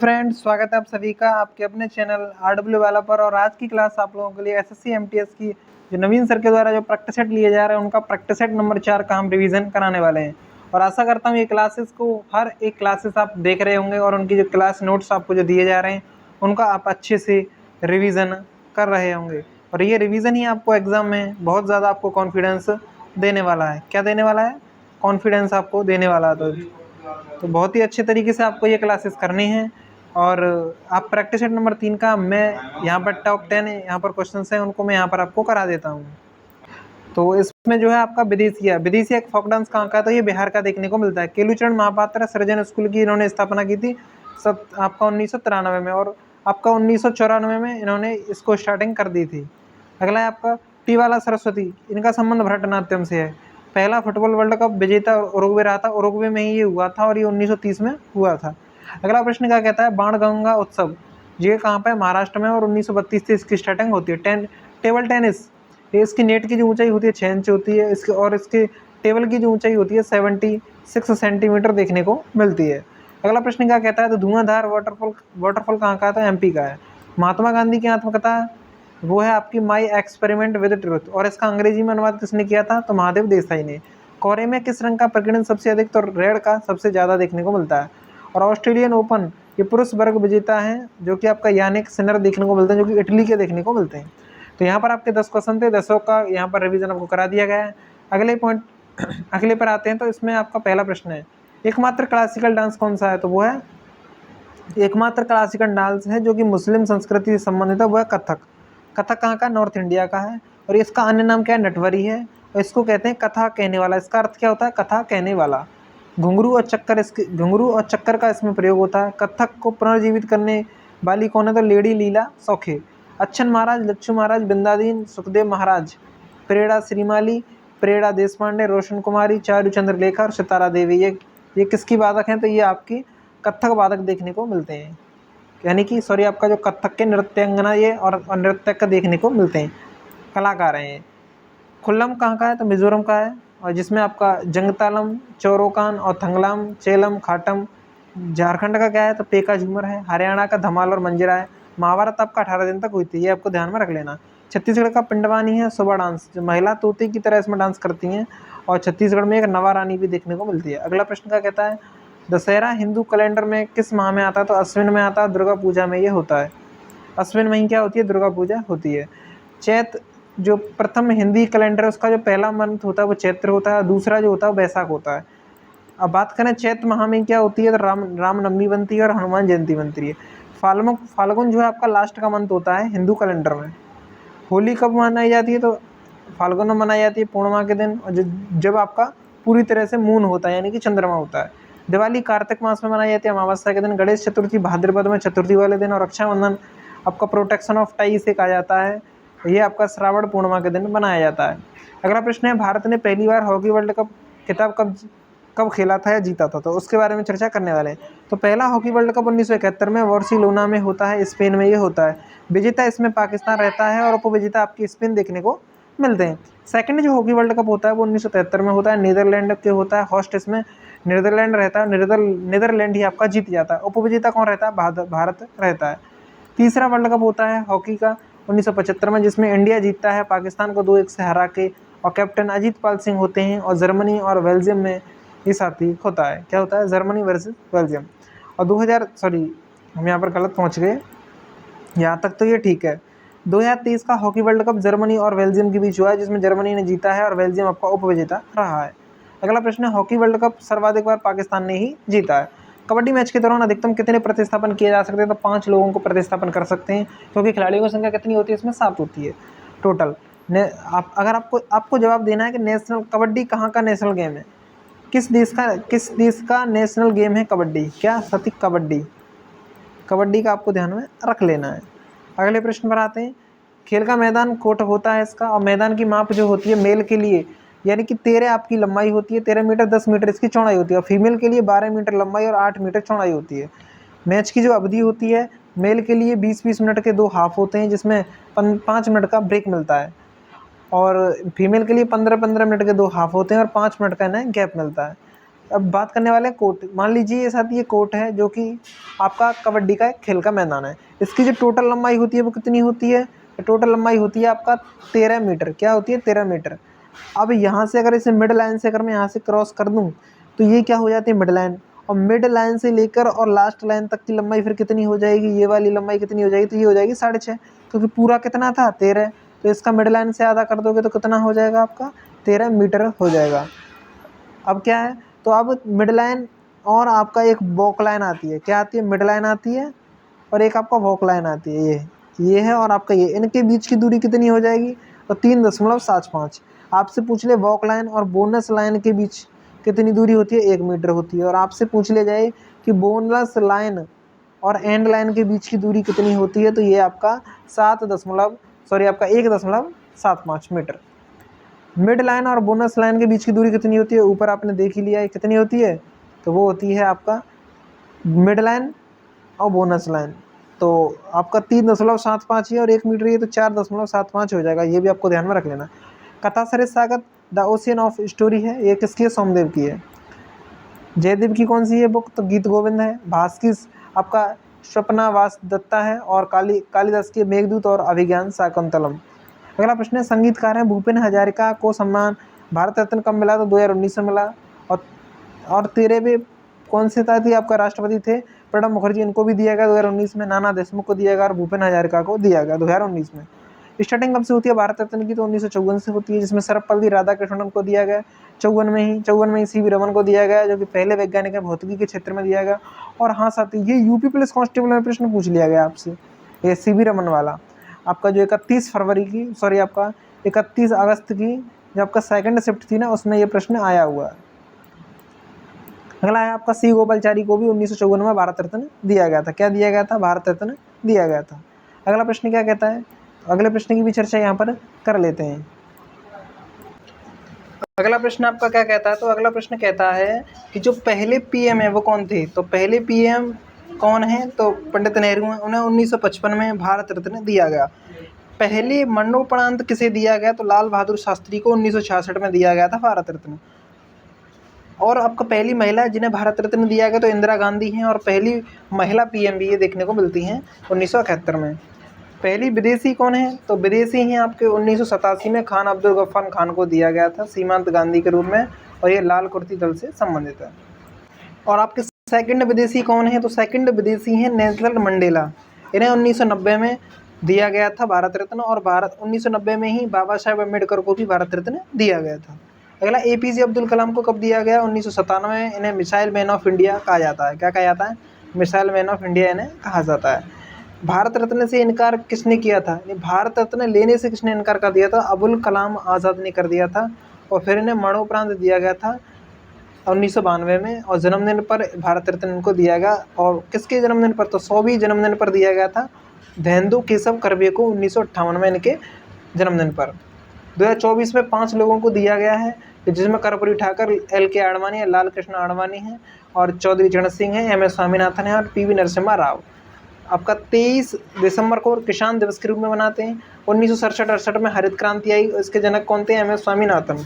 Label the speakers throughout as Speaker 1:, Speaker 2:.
Speaker 1: Friends, स्वागत है आप सभी का आपके अपने चैनल RW वाला पर। और आज की क्लास आप लोगों के लिए SSC MTS की जो नवीन सर के द्वारा जो प्रैक्टिस सेट लिए जा रहे हैं उनका प्रैक्टिस सेट नंबर 4 का हम रिवीजन कराने वाले हैं। और आशा करता हूँ ये क्लासेस को हर एक क्लासेस आप देख रहे होंगे और उनकी जो क्लास नोट्स आपको जो दिए जा रहे हैं उनका आप अच्छे से रिविज़न कर रहे होंगे। और ये रिविज़न ही आपको एग्ज़ाम में बहुत ज़्यादा आपको कॉन्फिडेंस देने वाला है। क्या देने वाला है? कॉन्फिडेंस आपको देने वाला है। तो बहुत ही अच्छे तरीके से आपको ये क्लासेस करनी है। और आप प्रैक्टिस सेट नंबर 3 का मैं यहाँ पर टॉप 10 यहाँ पर क्वेश्चन हैं उनको मैं यहाँ पर आपको करा देता हूँ। तो इसमें जो है आपका विदेशिया एक फोक डांस कहाँ का है? तो ये बिहार का देखने को मिलता है। केलुचरण महापात्र सृजन स्कूल की इन्होंने स्थापना की थी आपका 1993 में, और आपका 1994 में इन्होंने इसको स्टार्टिंग कर दी थी। अगला है आपका टीवाला सरस्वती, इनका संबंध भरतनाट्यम से है। पहला फुटबॉल वर्ल्ड कप विजेता उरुग्वे रहा था, उरुग्वे में ही ये हुआ था और ये 1930 में हुआ था। अगला प्रश्न क्या कहता है? बाणगंगा उत्सव ये कहाँ पे? महाराष्ट्र में, और 1932 से इसकी स्टार्टिंग होती है। टेबल टेनिस, ये इसकी नेट की जो ऊंचाई होती है 6 इंच होती है इसके, और इसके टेबल की जो ऊंचाई होती है 76 सेंटीमीटर देखने को मिलती है। अगला प्रश्न क्या कहता है? तो धुआंधार वाटरफॉल कहाँ का है? तो MP का है। महात्मा गांधी की आत्मकथा वो है आपकी माई एक्सपेरिमेंट विद ट्रुथ, और इसका अंग्रेजी में अनुवाद किसने किया था? तो महादेव देसाई ने। कोरे में किस रंग का प्रकीर्णन सबसे अधिक? तो रेड का सबसे ज़्यादा देखने को मिलता है। और ऑस्ट्रेलियन ओपन ये पुरुष वर्ग विजेता हैं जो कि आपका यानिक सिनर देखने को मिलते हैं, जो कि इटली के देखने को मिलते हैं। तो यहाँ पर आपके 10 क्वेश्चन थे, 10 का यहाँ पर रिवीजन आपको करा दिया गया है। अगले पर आते हैं। तो इसमें आपका पहला प्रश्न है, एकमात्र क्लासिकल डांस कौन सा है? तो वो है एकमात्र क्लासिकल डांस है जो कि मुस्लिम संस्कृति से संबंधित है, वो है कथक। कथक कहाँ का? नॉर्थ इंडिया का है। और इसका अन्य नाम क्या है? नटवरी है। और इसको कहते हैं कथा कहने वाला। इसका अर्थ क्या होता है? कथा कहने वाला। घुंघरू और चक्कर का इसमें प्रयोग होता है। कथक को पुनर्जीवित करने वाली कौन है? तो लेडी लीला सौखे। अच्छन महाराज, लच्छू महाराज, बिंदादीन, सुखदेव महाराज, प्रेड़ा श्रीमाली, प्रेड़ा देशपांडे, रोशन कुमारी, चारू चंद्रलेखा और सितारा देवी, ये किसकी वादक हैं? तो ये आपकी कथक वादक देखने को मिलते हैं। यानी कि आपका जो कथक के नृत्यांगना ये और नृत्यक का देखने को मिलते हैं, कलाकार हैं ये। खुल्लम कहाँ का है? तो मिजोरम का है। और जिसमें आपका जंगतालम, चौरोकान और थंगलाम, चेलम, खाटम। झारखंड का क्या है? तो पेका झूमर है। हरियाणा का धमाल और मंजिरा है। महाभारत आपका 18 दिन तक हुई थी, ये आपको ध्यान में रख लेना। छत्तीसगढ़ का पिंडवानी है। सुबह डांस, जो महिला तोती की तरह इसमें डांस करती हैं। और छत्तीसगढ़ में एक नवा रानी भी देखने को मिलती है। अगला प्रश्न क्या कहता है? दशहरा हिंदू कैलेंडर में किस माह में आता है? तो अश्विन में आता है। दुर्गा पूजा में ये होता है। अश्विन में ही क्या होती है? दुर्गा पूजा होती है। चैत जो प्रथम हिंदी कैलेंडर है उसका जो पहला मंथ होता है वो चैत्र होता है, दूसरा जो होता है वो बैसाख होता है। अब बात करें चैत्र माह में क्या होती है? तो रामनवमी बनती है और हनुमान जयंती बनती है। फाल्गुन जो है आपका लास्ट का मंथ होता है हिंदू कैलेंडर में। होली कब मनाई जाती है? तो फाल्गुन में मनाई जाती है पूर्णिमा के दिन, और जब आपका पूरी तरह से मून होता है यानी कि चंद्रमा होता है। दिवाली कार्तिक मास में मनाई जाती है अमावस्या के दिन। गणेश चतुर्थी भाद्रपद में चतुर्थी वाले दिन। और रक्षाबंधन आपका प्रोटेक्शन ऑफ टाई से कहा जाता है, ये आपका श्रावण पूर्णिमा के दिन मनाया जाता है। अगला प्रश्न है, भारत ने पहली बार हॉकी वर्ल्ड कप खिताब कब खेला था या जीता था? तो उसके बारे में चर्चा करने वाले हैं। तो पहला हॉकी वर्ल्ड कप 1971 में बार्सिलोना में होता है, स्पेन में ये होता है। विजेता इसमें पाकिस्तान रहता है और उपविजेता आपकी स्पेन देखने को मिलते हैं। सेकंड जो हॉकी वर्ल्ड कप होता है वो 1973 में होता है, नीदरलैंड के होता है। होस्ट इसमें नीदरलैंड रहता है, नीदरलैंड ही आपका जीत जाता है। उपविजेता कौन रहता है? भारत रहता है। तीसरा वर्ल्ड कप होता है हॉकी का 1975 में, जिसमें इंडिया जीतता है पाकिस्तान को 2-1 से हरा के, और कैप्टन अजीत पाल सिंह होते हैं। और जर्मनी और बेल्जियम में ये साथी होता है। क्या होता है? Germany versus Belgium. और 2000 हम यहाँ पर गलत पहुँच गए, यहाँ तक तो ये ठीक है। 2023 का हॉकी वर्ल्ड कप जर्मनी और बेल्जियम के बीच हुआ है, जिसमें जर्मनी ने जीता है और बेल्जियम आपका उपविजेता रहा है। अगला प्रश्न है, हॉकी वर्ल्ड कप सर्वाधिक बार पाकिस्तान ने ही जीता है। कबड्डी मैच के दौरान अधिकतम कितने प्रतिस्थापन किए जा सकते हैं? तो 5 लोगों को प्रतिस्थापन कर सकते हैं, क्योंकि खिलाड़ियों की संख्या कितनी होती है? इसमें 7 होती है टोटल। अगर आपको जवाब देना है कि नेशनल कबड्डी कहाँ का नेशनल गेम है, किस देश का नेशनल गेम है कबड्डी? क्या सतीक? कबड्डी का आपको ध्यान में रख लेना है। अगले प्रश्न पर आते हैं। खेल का मैदान कोर्ट होता है इसका, और मैदान की माप जो होती है मेल के लिए यानी कि 13 आपकी लंबाई होती है, 13 मीटर 10 मीटर इसकी चौड़ाई होती है। और फीमेल के लिए 12 मीटर लंबाई और 8 मीटर चौड़ाई होती है। मैच की जो अवधि होती है मेल के लिए 20-20 मिनट के 2 हाफ होते हैं, जिसमें 5 मिनट का ब्रेक मिलता है। और फीमेल के लिए 15-15 मिनट के 2 हाफ होते हैं और 5 मिनट का ना गैप मिलता है। अब बात करने वाले हैं कोर्ट। मान लीजिए ये साथ ये कोर्ट है जो कि आपका कबड्डी का एक खेल का मैदान है। इसकी जो टोटल लंबाई होती है वो कितनी होती है? टोटल लंबाई होती है आपका 13 मीटर। क्या होती है? 13 मीटर। अब यहाँ से अगर इसे मिड लाइन से अगर मैं यहाँ से क्रॉस कर दूँ तो ये क्या हो जाती है? Mid line. और मिड लाइन से लेकर और लास्ट लाइन तक की लंबाई फिर कितनी हो जाएगी? ये वाली लंबाई कितनी हो जाएगी? तो ये हो जाएगी 6.5, क्योंकि पूरा कितना था? 13। तो इसका मिड लाइन से आधा कर दोगे तो कितना हो जाएगा आपका? 13 मीटर हो जाएगा। अब क्या है? तो अब मिड लाइन और आपका एक वॉक लाइन आती है। क्या आती है? मिड लाइन आती है और एक आपका वॉक लाइन आती है। ये है और आपका ये, इनके बीच की दूरी कितनी हो जाएगी? तो 3.75। आपसे पूछ ले वॉक लाइन और बोनस लाइन के बीच कितनी दूरी होती है? 1 मीटर होती है। और आपसे पूछ ले जाए कि बोनस लाइन और एंड लाइन के बीच की दूरी कितनी होती है? तो ये आपका 1.75 मीटर। मिड लाइन और बोनस लाइन के बीच की दूरी कितनी होती है? ऊपर आपने देख ही लिया है कितनी होती है। तो वो होती है आपका मिड लाइन और बोनस लाइन। तो आपका 3.75 ही है और 1 मीटर ही है, तो 4.75 हो जाएगा। ये भी आपको ध्यान में रख लेना। कथा सरित द ओशियन ऑफ स्टोरी है, ये किसकी है? सोमदेव की है। जयदेव की कौन सी है बुक? तो गीत गोविंद है। भास की आपका स्वप्ना वासदत्ता है। और कालिदास की मेघदूत और अभिज्ञान शाकुंतलम। अगला प्रश्न है, संगीतकार है भूपेन हजारिका को सम्मान भारत रत्न कब मिला? तो 2019 में मिला। और 13वें कौन से थी आपका राष्ट्रपति थे? प्रणब मुखर्जी। इनको भी दिया गया 2019 में। नाना देशमुख को दिया गया और भूपेन हजारिका को दिया गया 2019 में। स्टार्टिंग कब से होती है भारत रत्न की? तो 1954 से होती है, जिसमें सर्वपल्ली राधाकृष्णन को दिया गया 54 में ही सी वी रमन को दिया गया, जो कि पहले वैज्ञानिक है भौतिकी के क्षेत्र में दिया गया। और हाँ साथी, ये यूपी पुलिस कांस्टेबल में प्रश्न पूछ लिया गया आपसे, ये सी वी रमन वाला। आपका जो 31 अगस्त की जो आपका सेकंड शिफ्ट थी ना, उसमें ये प्रश्न आया हुआ है। अगला है आपका सी गोपालचारी को भी 1954 में भारत रत्न दिया गया था। क्या दिया गया था? भारत रत्न दिया गया था। अगला प्रश्न क्या कहता है? अगले प्रश्न की भी चर्चा यहाँ पर कर लेते हैं। अगला प्रश्न आपका क्या कहता है? तो अगला प्रश्न कहता है कि जो पहले पीएम है वो कौन थे? तो पहले पीएम कौन है? तो पंडित नेहरू हैं। उन्हें 1955 में भारत रत्न दिया गया। पहले मरणोपरांत किसे दिया गया? तो लाल बहादुर शास्त्री को 1966 में दिया गया था भारत रत्न। और आपका पहली महिला जिन्हें भारत रत्न दिया गया तो इंदिरा गांधी हैं। और पहली महिला पीएम भी ये देखने को मिलती हैं 1971 में। पहली विदेशी कौन है? तो विदेशी हैं आपके 1987 में खान अब्दुल गफ्फार खान को दिया गया था सीमांत गांधी के रूप में, और ये लाल कुर्ती दल से संबंधित है। और आपके सेकंड विदेशी कौन है? तो सेकंड विदेशी हैं नेल्सन मंडेला। इन्हें 1990 में दिया गया था भारत रत्न। और 1990 में ही बाबा साहेब अम्बेडकर को भी भारत रत्न दिया गया था। अगला, एपीजे अब्दुल कलाम को कब दिया गया? 1997 में। इन्हें मिसाइल मैन ऑफ इंडिया कहा जाता है। क्या कहा जाता है? मिसाइल मैन ऑफ इंडिया इन्हें कहा जाता है। भारत रत्न से इनकार किसने किया था? भारत रत्न लेने से किसने इनकार कर दिया था? अबुल कलाम आज़ाद ने कर दिया था। और फिर इन्हें मरणोपरांत दिया गया था 1992 में। और जन्मदिन पर भारत रत्न इनको दिया गया। और किसके जन्मदिन पर? तो 100वीं जन्मदिन पर दिया गया था धेंदु केशव कर्वे को 1958 में इनके जन्मदिन पर। 2024 में 5 लोगों को दिया गया है, जिसमें कर्पूरी ठाकर, LK आडवाणी है, लाल कृष्ण आडवाणी है, और चौधरी चरण सिंह है, MS स्वामीनाथन है, और PV नरसिम्हा राव। आपका 23 दिसंबर को किसान दिवस के रूप में मनाते हैं। 1967-68 में हरित क्रांति आई। इसके जनक कौन थे? MS स्वामीनाथन।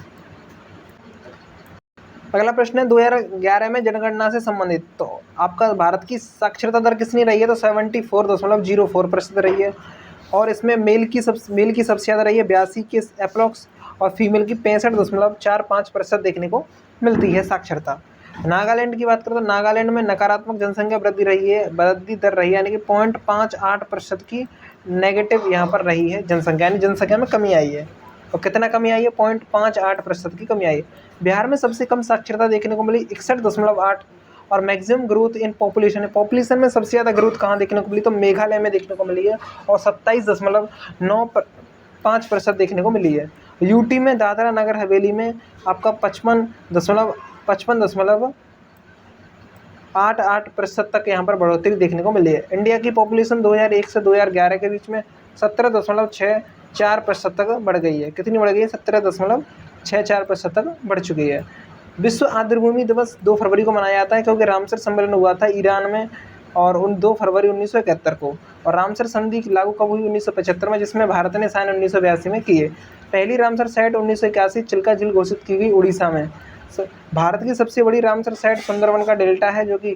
Speaker 1: अगला प्रश्न है 2011 में जनगणना से संबंधित। तो आपका भारत की साक्षरता दर कितनी रही है? तो 74.04% रही है। और इसमें मेल की सबसे ज़्यादा रही है 82 के अप्रॉक्स, और फीमेल की 65.45% देखने को मिलती है साक्षरता। नागालैंड की बात करें तो नागालैंड में नकारात्मक जनसंख्या वृद्धि दर रही है, यानी कि 0.58% की नेगेटिव यहाँ पर रही है जनसंख्या, यानी जनसंख्या में कमी आई है। और कितना कमी आई है? 0.58% की कमी आई है। बिहार में सबसे कम साक्षरता देखने को मिली 61.8, और मैक्सिमम ग्रोथ इन पॉपुलेशन में सबसे ज़्यादा ग्रोथ कहाँ देखने को मिली? तो मेघालय में देखने को मिली है, और 27.95% देखने को मिली है। यूटी में दादरा नगर हवेली में आपका 55.88% तक यहाँ पर बढ़ोतरी देखने को मिली है। इंडिया की पॉपुलेशन 2001 से 2011 के बीच में 17.64% तक बढ़ गई है। कितनी बढ़ गई है? 17.64% तक बढ़ चुकी है। विश्व आर्द्रभूमि दिवस 2 फरवरी को मनाया जाता है, क्योंकि रामसर सम्मेलन हुआ था ईरान में, और 2 फरवरी 1971 को। और रामसर संधि लागू कब हुई? 1975 में, जिसमें भारत ने साइन 1982 में किए। पहली रामसर साइट 1981 चिल्का झील घोषित की गई उड़ीसा में। भारत की सबसे बड़ी रामसर साइट सुंदरवन का डेल्टा है, जो कि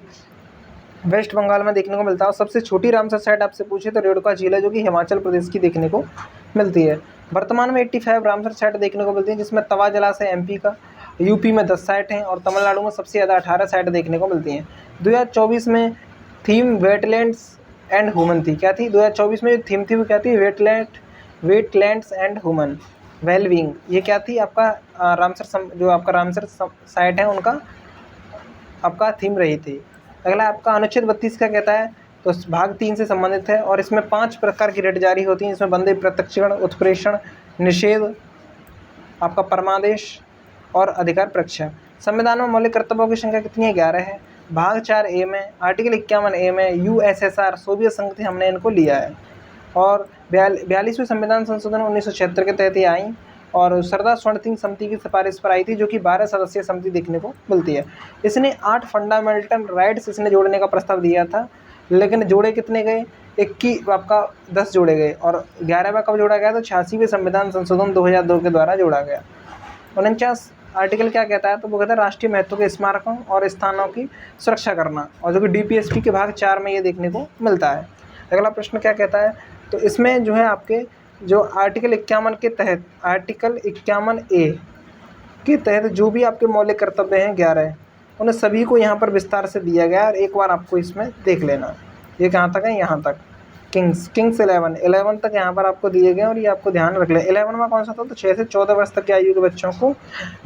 Speaker 1: वेस्ट बंगाल में देखने को मिलता है। और सबसे छोटी रामसर साइट आपसे पूछे तो रेणुका झील है, जो कि हिमाचल प्रदेश की देखने को मिलती है। वर्तमान में 85 रामसर साइट देखने को मिलती है, जिसमें तवा जलाशय एमपी का, यूपी में 10 साइट हैं और तमिलनाडु में सबसे ज़्यादा 18 साइट देखने को मिलती हैं। 2024 में थीम वेटलैंड्स एंड ह्यूमन थी। क्या थी 2024 में जो थीम थी वो क्या थी? Wetlands and human wellbeing. ये क्या थी? आपका जो आपका रामसर साइट है उनका आपका थीम रही थी। अगला आपका अनुच्छेद 32 क्या कहता है? तो भाग 3 से संबंधित है और इसमें 5 प्रकार की रेट जारी होती हैं। इसमें बंदे प्रत्यक्षीकरण, उत्प्रेषण, निषेध, आपका परमादेश और अधिकार परीक्षा। संविधान में मौलिक कर्तव्यों की संख्या कितनी है? 11 है। भाग 4A में आर्टिकल 51A में यूएसएसआर सोवियत संघ से हमने इनको लिया है और 42वें संविधान संशोधन 1976 के तहत ये आई और सरदार स्वर्ण सिंह समिति की सिफारिश पर आई थी, जो कि 12 सदस्यीय समिति देखने को मिलती है। इसने 8 फंडामेंटल राइट्स इसने जोड़ने का प्रस्ताव दिया था, लेकिन जोड़े कितने गए? 10 जोड़े गए और 11वां कब जोड़ा गया? तो 86वें संविधान संशोधन 2002 के द्वारा जोड़ा गया। 49 आर्टिकल क्या कहता है? तो वो कहता है राष्ट्रीय महत्व के स्मारकों और स्थानों की सुरक्षा करना, और जो कि डीपीएसपी के भाग 4 में ये देखने को मिलता है। अगला प्रश्न क्या कहता है? तो इसमें जो है आपके जो आर्टिकल 51 के तहत, आर्टिकल 51A के तहत जो भी आपके मौलिक कर्तव्य हैं 11, उन्हें सभी को यहाँ पर विस्तार से दिया गया और एक बार आपको इसमें देख लेना। ये कहाँ तक है? यहाँ तक किंग्स 11 तक यहाँ पर आपको दिए गए और ये आपको ध्यान रख लें। 11 में कौन सा था? तो 6 से 14 वर्ष तक की आयु के बच्चों को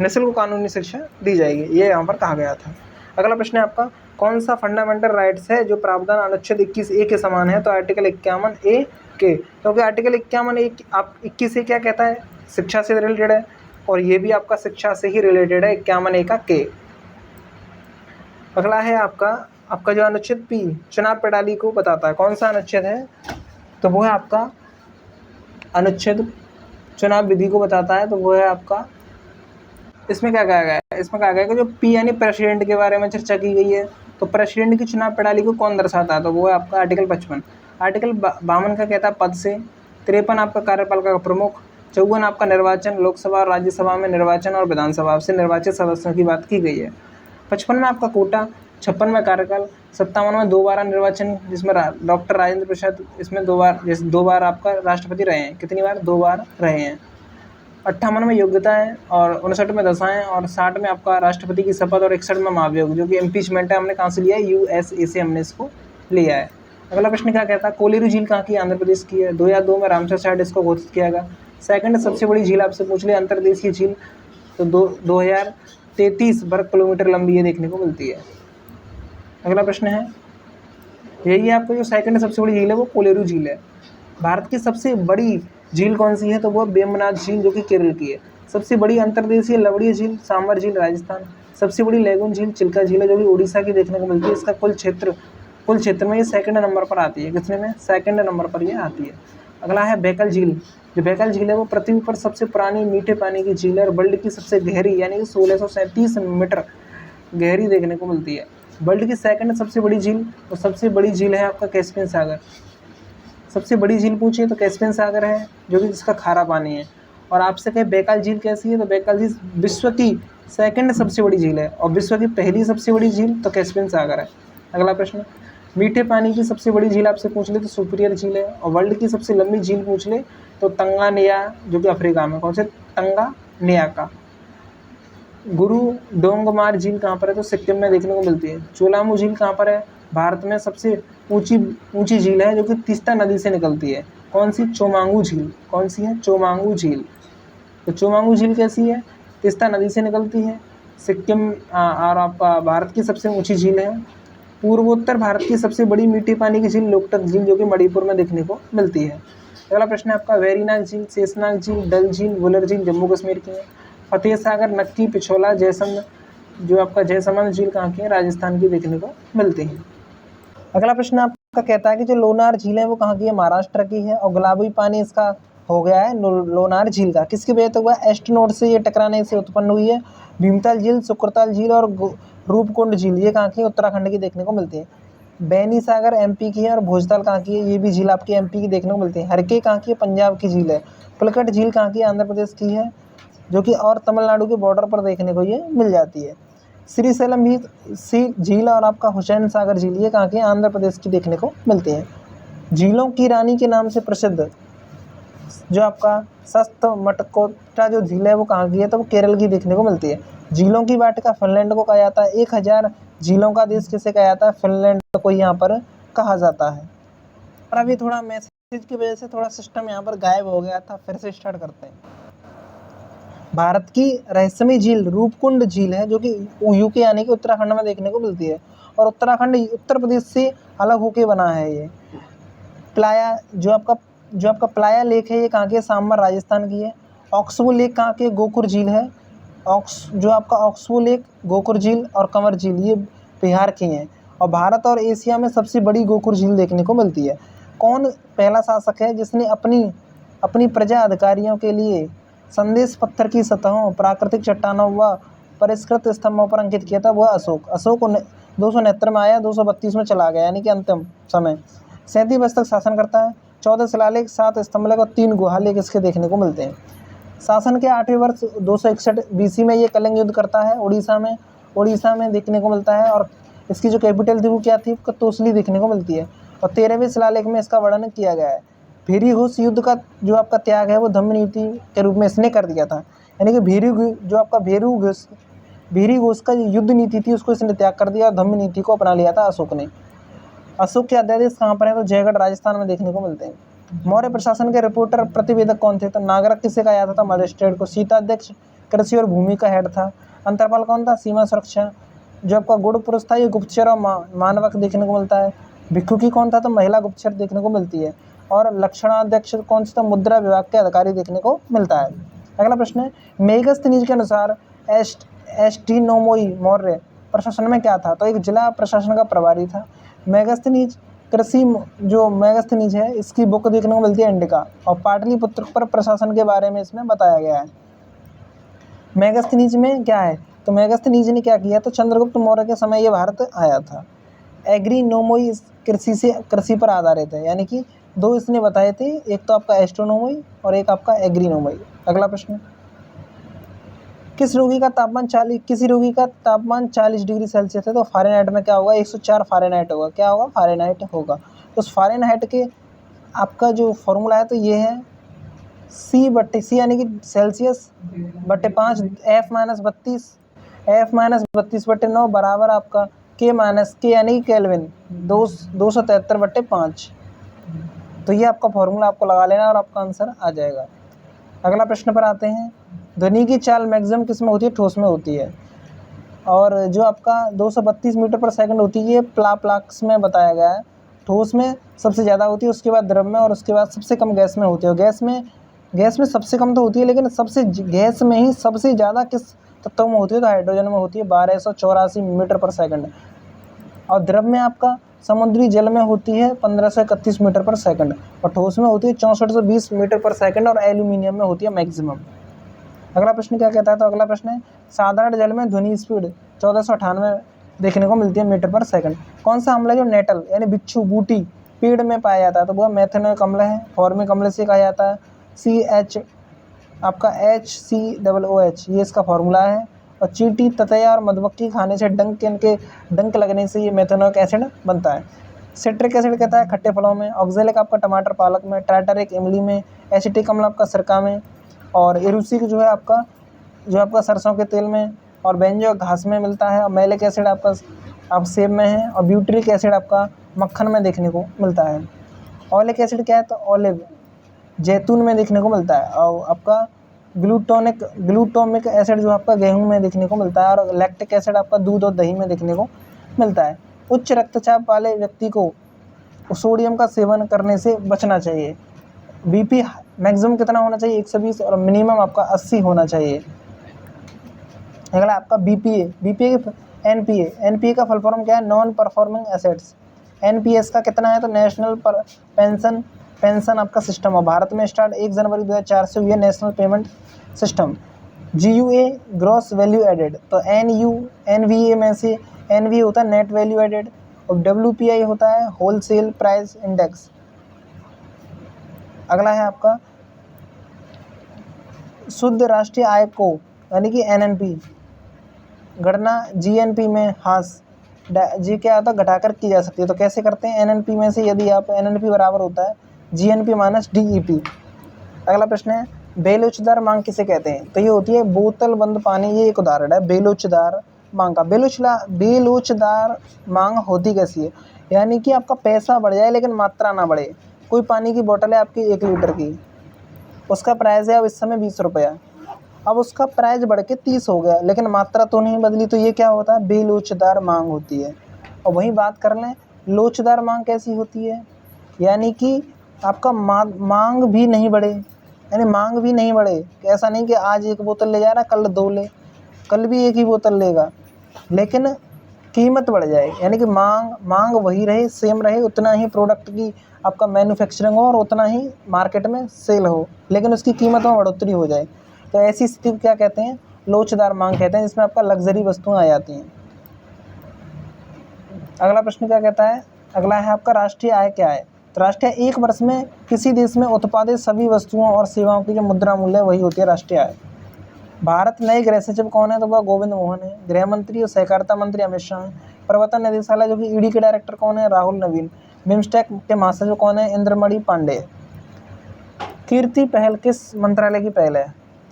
Speaker 1: निःशुल्क कानूनी शिक्षा दी जाएगी, ये यहाँ पर कहा गया था। अगला प्रश्न है आपका, कौन सा फंडामेंटल राइट्स है जो प्रावधान अनुच्छेद 21A के समान है? तो आर्टिकल 51A के, क्योंकि आर्टिकल 51A आप 21A क्या कहता है? शिक्षा से रिलेटेड है और ये भी आपका शिक्षा से ही रिलेटेड है, 51A का के। अगला है आपका जो अनुच्छेद P चुनाव प्रणाली को बताता है। कौन सा अनुच्छेद है? तो वो है आपका अनुच्छेद चुनाव विधि को बताता है। तो वो है आपका, इसमें क्या कहा गया है? इसमें कहा गया है कि जो P यानी प्रेसिडेंट के बारे में चर्चा की गई है। तो प्रेसिडेंट की चुनाव प्रणाली को कौन दर्शाता है? तो वो है आपका आर्टिकल 55। आर्टिकल 52 का कहता है पद से। 53 आपका कार्यपालिका का प्रमुख। 54 आपका निर्वाचन, लोकसभा और राज्यसभा में निर्वाचन और विधानसभा से निर्वाचित सदस्यों की बात की गई है। 55 में आपका कोटा। 56 में कार्यकाल। 57 में 2 बार निर्वाचन, जिसमें डॉक्टर राजेंद्र प्रसाद इसमें 2 बार आपका राष्ट्रपति रहे हैं। कितनी बार? 2 बार रहे हैं। 58 में योग्यता है और 59 में दशाएं और 60 में आपका राष्ट्रपति की शपथ और 61 में महाभियोग, जो कि इम्पीचमेंट है, हमने कहाँ से लिया है? यूएसए से हमने इसको लिया है। अगला प्रश्न क्या कहता है? कोलेरू झील कहाँ की? आंध्र प्रदेश की है। 2002 में रामसर साइट इसको घोषित किया गया। सेकंड सबसे बड़ी झील आपसे पूछ लिया, अंतर्देशीय झील, तो 2033 वर्ग किलोमीटर लंबी ये देखने को मिलती है। अगला प्रश्न है, यही है आपको जो सेकंड सबसे बड़ी झील है वो कोलेरू झील है। भारत की सबसे बड़ी झील कौन सी है? तो वो वेम्बनाथ झील, जो कि केरल की है। सबसे बड़ी अंतर्देशीय लवणीय झील सांबर झील, राजस्थान। सबसे बड़ी लेगून झील चिल्का झील है, जो कि उड़ीसा की देखने को मिलती है। इसका कुल क्षेत्र में ये सेकंड नंबर पर आती है। कितने में? सेकंड नंबर पर ये आती है। अगला है बैकल झील। जो बैकल झील है वो पृथ्वी पर सबसे पुरानी मीठे पानी की झील है और वर्ल्ड की सबसे गहरी, यानी कि 1637 मीटर गहरी देखने को मिलती है। वर्ल्ड की सेकंड सबसे बड़ी झील, और सबसे बड़ी झील है आपका कैस्पियन सागर। सबसे बड़ी झील पूछिए तो कैस्पियन सागर है, जो कि जिसका खारा पानी है। और आपसे कहे बैकाल झील कैसी है? तो बैकाल झील विश्व की सेकंड सबसे बड़ी झील है और विश्व की पहली सबसे बड़ी झील तो कैस्पियन सागर है। अगला प्रश्न, मीठे पानी की सबसे बड़ी झील आपसे पूछ ले तो सुपीरियर झील है। और वर्ल्ड की सबसे लंबी झील पूछ ले तो तंगानिया, जो कि अफ्रीका में। कौन से? तंगानिया का। गुरु डोंगमार झील कहाँ पर है? तो सिक्किम में देखने को मिलती है। चोलामू झील कहाँ पर है? भारत में सबसे ऊंची झील है, जो कि तीस्ता नदी से निकलती है। कौन सी? चोमांगू झील। कौन सी है? चोमांगू झील। तो चोमांगू झील कैसी है? तीस्ता नदी से निकलती है। सिक्किम और आपका भारत की सबसे ऊंची झील है। पूर्वोत्तर भारत की सबसे बड़ी मीठे पानी की झील लोकटक झील, जो कि मणिपुर में देखने को मिलती है। अगला प्रश्न है आपका, वेरीनाग झील, शेषनाग झील, डल झील, वुलर झील जम्मू कश्मीर की है। फतेह सागर, नक्की, पिछोला, जयसमंद, जो आपका जयसमंद झील कहाँ की है? राजस्थान की देखने को मिलती है। अगला प्रश्न आपका कहता है कि जो लोनार झील है वो कहाँ की है? महाराष्ट्र की है। और गुलाबी पानी इसका हो गया है लोनार झील का। किसकी वजह से हुआ? एस्टेनोड से ये टकराने से उत्पन्न हुई है। भीमताल झील, शुक्रताल झील और रूपकुंड झील ये कहाँ की है? उत्तराखंड की देखने को मिलती है। बैनी सागर एमपी की है और भोजताल कहाँ की है? ये भी झील आपकी एमपी की देखने को मिलती है। हरके कहाँ की है? पंजाब की झील है। पुलकट झील कहाँ की है? आंध्र प्रदेश की है। जो कि और तमिलनाडु के बॉर्डर पर देखने को ये मिल जाती है। श्रीशैलम भी झील और आपका हुसैन सागर झील ये कहाँ की, आंध्र प्रदेश की देखने को मिलती है। झीलों की रानी के नाम से प्रसिद्ध जो आपका सप्तमटकोटा जो झील है वो कहाँ की है, तो वो केरल की देखने को मिलती है। झीलों की वाटिका फिनलैंड को कहा जाता है। 1000 झीलों का देश किसे कहा जाता है, फिनलैंड को यहाँ पर कहा जाता है। और अभी थोड़ा मैसेज की वजह से थोड़ा सिस्टम यहाँ पर गायब हो गया था, फिर से स्टार्ट करते हैं। भारत की रहस्यमय झील रूपकुंड झील है, जो कि यूके यानी कि उत्तराखंड में देखने को मिलती है, और उत्तराखंड उत्तर प्रदेश से अलग होके बना है। ये प्लाया जो आपका प्लाया लेक है, ये कहाँ की है, सांबर राजस्थान की है। ऑक्सबो लेक कहाँ की है, गोकुर झील है। ऑक्सबो लेक, गोकुर झील और कंवर झील ये बिहार की हैं। और भारत और एशिया में सबसे बड़ी गोकुर झील देखने को मिलती है। कौन पहला शासक है जिसने अपनी प्रजा अधिकारियों के लिए संदेश पत्थर की सतहों, प्राकृतिक चट्टानों व परिष्कृत स्तंभों पर अंकित किया था? वह अशोक 269 में आया, 232 में चला गया, यानी कि अंतिम समय। 37 वर्ष तक शासन करता है। 14 शिलालेख, 7 स्तंभलेख और 3 गुहा लेख इसके देखने को मिलते हैं। शासन के 8वें वर्ष 261 BC में ये कलिंग युद्ध करता है उड़ीसा में देखने को मिलता है। और इसकी जो कैपिटल थी वो क्या थी, तोसली देखने को मिलती है। और 13वें शिलालेख में इसका वर्णन किया गया है। भीरी घोष युद्ध का जो आपका त्याग है वो धम्म नीति के रूप में इसने कर दिया था, यानी कि भीरी घोष का युद्ध नीति थी उसको इसने त्याग कर दिया और धम्म नीति को अपना लिया था अशोक ने। अशोक के अध्यादेश कहाँ पर है, तो जयगढ़ राजस्थान में देखने को मिलते हैं। मौर्य प्रशासन के रिपोर्टर प्रतिवेदक कौन थे, तो नागरक किसे कहा जाता था, मजिस्ट्रेट को। सीताध्यक्ष कृषि और भूमि का हेड था। अंतरपाल कौन था, सीमा सुरक्षा। जो आपका गुड़ पुरुष था ये गुप्तचर और मानवक देखने को मिलता है। भिक्षुकी कौन था, तो महिला गुप्तचर देखने को मिलती है। और लक्षणाध्यक्ष कौन सा, मुद्रा विभाग के अधिकारी देखने को मिलता है। अगला प्रश्न है, मेगस्थनीज के अनुसार एस्टीनोमोई मौर्य प्रशासन में क्या था, तो एक जिला प्रशासन का प्रभारी था। मेगस्थनीज जो मेगस्थनीज है इसकी बुक देखने को मिलती है इंडिका, और पाटलिपुत्र पर प्रशासन के बारे में इसमें बताया गया है। मेगस्थनीज में क्या है, तो मेगस्थनीज ने क्या किया, तो चंद्रगुप्त मौर्य के समय ये भारत आया था। एग्रीनोमोई कृषि पर आधारित है, यानी कि 2 इसने बताए थे, एक तो आपका एस्ट्रोनोमोई और एक आपका एग्रीनोमोई। अगला प्रश्न, किसी रोगी का तापमान 40 डिग्री सेल्सियस है, तो फ़ारेनहाइट में क्या होगा, 104 फ़ारेनहाइट होगा। क्या होगा, फ़ारेनहाइट होगा। तो उस फ़ारेनहाइट के आपका जो फॉर्मूला है तो ये है C यानी कि सेल्सियस बटे 5 F-32/9 बराबर आपका K यानी कि केल्विन 273/5। तो ये आपका फॉर्मूला आपको लगा लेना और आपका आंसर आ जाएगा। अगला प्रश्न पर आते हैं, ध्वनि की चाल मैक्सिमम किस में होती है, ठोस में होती है। और जो आपका 232 मीटर पर सेकंड होती है ये प्लाक्स में बताया गया है। ठोस में सबसे ज़्यादा होती है, उसके बाद द्रव में, और उसके बाद सबसे कम गैस में होती है। गैस में सबसे कम तो होती है, लेकिन गैस में ही सबसे ज़्यादा किस तत्व में होती है, तो हाइड्रोजन में होती है, 1284 मीटर पर सेकंड। और द्रव में आपका समुद्री जल में होती है 1531 मीटर पर सेकंड, और ठोस में होती है 6420 मीटर पर सेकंड, और एल्यूमिनियम में होती है मैक्सिमम। अगला प्रश्न क्या कहता है, तो अगला प्रश्न है, साधारण जल में ध्वनि स्पीड 1498 देखने को मिलती है मीटर पर सेकंड। कौन सा अम्ल है जो नेटल यानी बिच्छू बूटी पेड़ में पाया जाता है, तो वह मेथेनोइक अम्ल है। फॉर्मिक अम्ल से कहा जाता है HCOOH, ये इसका फॉर्मूला है। और चींटी, ततैया और मधुमक्खी खाने से डंक लगने से ये मेथेनोइक एसिड बनता है। सिट्रिक एसिड कहता है खट्टे फलों में। ऑक्जेलिक आपका टमाटर पालक में। टार्टारिक इमली में। एसिटिक अम्ल आपका सिरका में। और एरुसिक जो है आपका सरसों के तेल में। और बेंजो घास में मिलता है। और मैलिक एसिड आपका सेब में है। और ब्यूटरिक एसिड आपका मक्खन में देखने को मिलता है। ऑलिक एसिड क्या है, तो ऑलिव जैतून में देखने को मिलता है। और आपका ग्लूटामिक एसिड जो आपका गेहूं में देखने को मिलता है। और लैक्टिक एसिड आपका दूध और दही में देखने को मिलता है। उच्च रक्तचाप वाले व्यक्ति को सोडियम का सेवन करने से बचना चाहिए। बीपी मैक्सिमम कितना होना चाहिए, 120, और मिनिमम आपका 80 होना चाहिए। अगला आपका बीपीए एनपीए का फुल फॉर्म क्या है, नॉन परफॉर्मिंग एसेट्स। एनपीएस का कितना है, तो नेशनल पेंशन आपका सिस्टम है। भारत में स्टार्ट 1 जनवरी 2004 से हुई है national payment system. GVA gross value added, तो एनवीए में से एनवीए होता है नेट वैल्यू एडेड, और डब्ल्यूपीआई होता है होलसेल प्राइस इंडेक्स। अगला है आपका शुद्ध राष्ट्रीय आय को यानी कि एनएनपी गणना जीएनपी में हास जी क्या आता घटाकर की जा सकती है। तो कैसे करते हैं, एनएनपी में से यदि आप एनएनपी बराबर होता है जीएनपी माइनस डीईपी। अगला प्रश्न है बेलोचदार मांग किसे कहते हैं। तो ये होती है बोतल बंद पानी, ये एक उदाहरण है बेलोचदार मांग का। बेलोचदार मांग होती कैसी है, यानी कि आपका पैसा बढ़ जाए लेकिन मात्रा ना बढ़े। कोई पानी की बोतल है आपकी 1 लीटर की, उसका प्राइस है अब इस समय 20 रुपया, अब उसका प्राइस बढ़ के 30 हो गया लेकिन मात्रा तो नहीं बदली, तो ये क्या होता है, बेलोचदार मांग होती है। और वहीं बात कर लें लोचदार मांग कैसी होती है, यानी कि आपका मांग भी नहीं बढ़े, यानी मांग भी नहीं बढ़े, ऐसा नहीं कि आज 1 बोतल ले जा रहा कल 2 ले, कल भी 1 ही बोतल लेगा, लेकिन कीमत बढ़ जाए, यानी कि मांग वही रहे, सेम रहे, उतना ही प्रोडक्ट की आपका मैन्युफैक्चरिंग हो और उतना ही मार्केट में सेल हो, लेकिन उसकी कीमत में बढ़ोतरी हो जाए। तो ऐसी स्थिति को क्या कहते हैं, लोचदार मांग कहते हैं, जिसमें आपका लग्जरी वस्तुएं आ जाती हैं। अगला प्रश्न क्या कहता है, अगला है आपका राष्ट्रीय आय क्या है। तो राष्ट्रीय आय 1 वर्ष में किसी देश में उत्पादित सभी वस्तुओं और सेवाओं की जो मुद्रा मूल्य वही होती है राष्ट्रीय आय। भारत नए गृह सचिव कौन है, तो वह गोविंद मोहन है। गृह मंत्री और सहकारिता मंत्री अमित शाह हैं। प्रवर्तन निदेशालय जो कि ईडी के डायरेक्टर कौन है, राहुल नवीन। बिम्स्टेक के महासचिव कौन है, इंद्रमणि पांडे। कीर्ति पहल किस मंत्रालय की पहल है,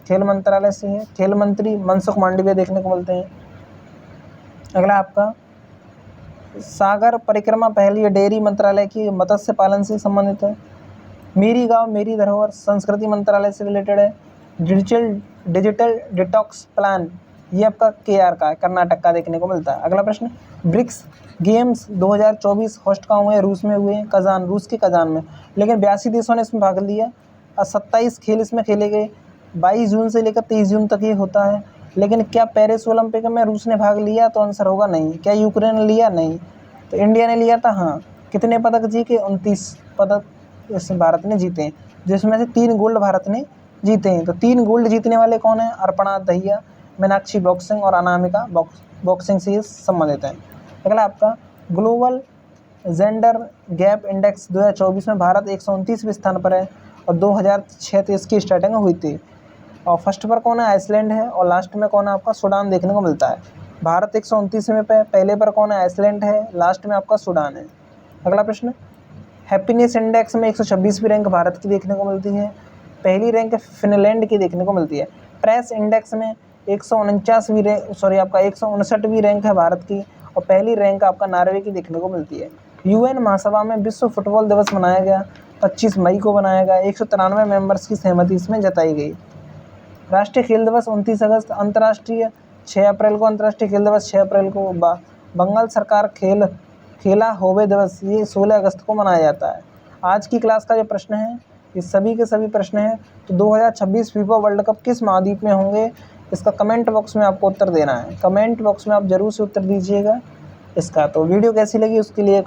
Speaker 1: खेल मंत्रालय से है। खेल मंत्री मनसुख मांडविया देखने को मिलते हैं। अगला आपका सागर परिक्रमा पहल ये डेयरी मंत्रालय की मत्स्य पालन से संबंधित है। मेरी गांव मेरी धरोहर संस्कृति मंत्रालय से रिलेटेड है। डिजिटल डिटॉक्स प्लान ये आपका केआर का है, कर्नाटक का देखने को मिलता है। अगला प्रश्न ब्रिक्स गेम्स 2024 होस्ट कहाँ हुए, रूस में हुए, कजान, रूस के कजान में, लेकिन 82 देशों ने इसमें भाग लिया और 27 खेल इसमें खेले गए। 22 जून से लेकर 23 जून तक ये होता है। लेकिन क्या पेरिस ओलंपिक में रूस ने भाग लिया, तो आंसर होगा नहीं। क्या यूक्रेन ने लिया, नहीं। तो इंडिया ने लिया था, हाँ। कितने पदक जीते, 29 पदक इस भारत ने जीते हैं, जिसमें से 3 गोल्ड भारत ने जीते हैं। तो 3 गोल्ड जीतने वाले कौन हैं, अर्पणा दहिया, मीनाक्षी बॉक्सिंग और अनामिका बॉक्सिंग से संबंधित हैं। अगला आपका ग्लोबल जेंडर गैप इंडेक्स 2024 में भारत 129वें स्थान पर है और 2006 से इसकी स्टार्टिंग हुई थी। और फर्स्ट पर कौन है, आइसलैंड है, और लास्ट में कौन है आपका, सूडान देखने को मिलता है। भारत 129वें पे, पहले पर कौन है, आइसलैंड है, लास्ट में आपका सूडान है। अगला प्रश्न हैप्पीनेस इंडेक्स में 126वीं रैंक भारत की देखने को मिलती है, पहली रैंक फिनलैंड की देखने को मिलती है। प्रेस इंडेक्स में 159वीं रैंक आपका 159वीं रैंक है भारत की, और पहली रैंक आपका नॉर्वे की देखने को मिलती है। यूएन महासभा में विश्व फुटबॉल दिवस मनाया गया, 25 मई को बनाया गया, 193 मेंबर्स की सहमति इसमें जताई गई। राष्ट्रीय खेल दिवस 29 अगस्त, अंतर्राष्ट्रीय 6 अप्रैल को, अंतर्राष्ट्रीय खेल दिवस 6 अप्रैल को। बंगाल सरकार खेला होवे दिवस ये 16 अगस्त को मनाया जाता है। आज की क्लास का जो प्रश्न है ये सभी के सभी प्रश्न हैं। तो 2026 फीफा वर्ल्ड कप किस महाद्वीप में होंगे, इसका कमेंट बॉक्स में आपको उत्तर देना है। कमेंट बॉक्स में आप जरूर से उत्तर दीजिएगा इसका। तो वीडियो कैसी लगी उसके लिए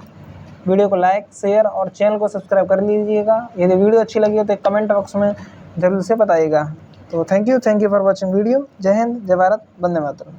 Speaker 1: वीडियो को लाइक, शेयर और चैनल को सब्सक्राइब कर लीजिएगा। यदि वीडियो अच्छी लगी हो तो कमेंट बॉक्स में जरूर से बताइएगा। तो thank you for watching video. जय हिंद, जय भारत, वंदे मातरम।